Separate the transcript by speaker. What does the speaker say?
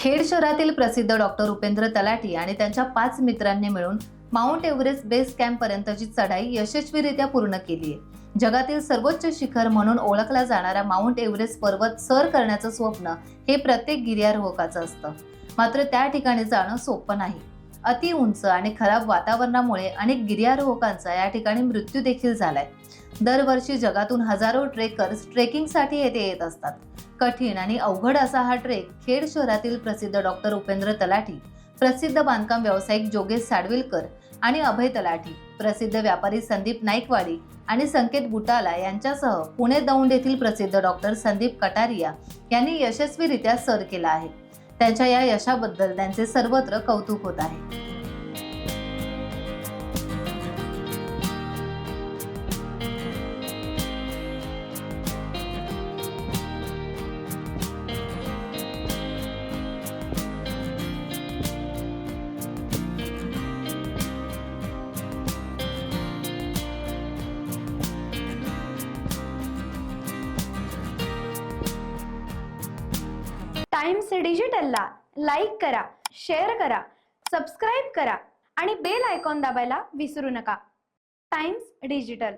Speaker 1: खेड शहरातील प्रसिद्ध डॉक्टर उपेंद्र तलाठी आणि त्यांच्या 5 मित्रांनी मिळून माउंट एव्हरेस्ट बेस कॅम्प पर्यंतची चढाई यशस्वीरित्या पूर्ण केली आहे। जगातील सर्वोच्च शिखर म्हणून ओळखला जाणारा माउंट एव्हरेस्ट पर्वत सर करण्याचं स्वप्न हे प्रत्येक गिर्यारोहकाचं असतं। मात्र त्या ठिकाणी जाणं सोपं नाही। अति उंच आणि खराब वातावरणामुळे अनेक गिर्यारोहकांचा या ठिकाणी मृत्यू देखील झालाय। दरवर्षी जगातून हजारो ट्रेकर्स ट्रेकिंगसाठी येथे येत असतात। कठीण आणि अवघड असा हा ट्रेक खेड शहरातील प्रसिद्ध डॉक्टर उपेंद्र तलाठी, प्रसिद्ध बांधकाम व्यावसायिक जोगेश साडविलकर आणि अभय तलाठी, प्रसिद्ध व्यापारी संदीप नाईकवाडी आणि संकेत बुटाला यांच्यासह पुणे दौंड येथील प्रसिद्ध डॉक्टर संदीप कटारिया यांनी यशस्वीरित्या सर केला आहे। त्यांच्या या यशाबद्दल त्यांचे सर्वत्र कौतुक होत आहे।
Speaker 2: टाइम्स डिजिटलला लाईक करा, शेअर करा, सबस्क्राईब करा आणि बेल आयकॉन दाबायला विसरू नका। Times digital.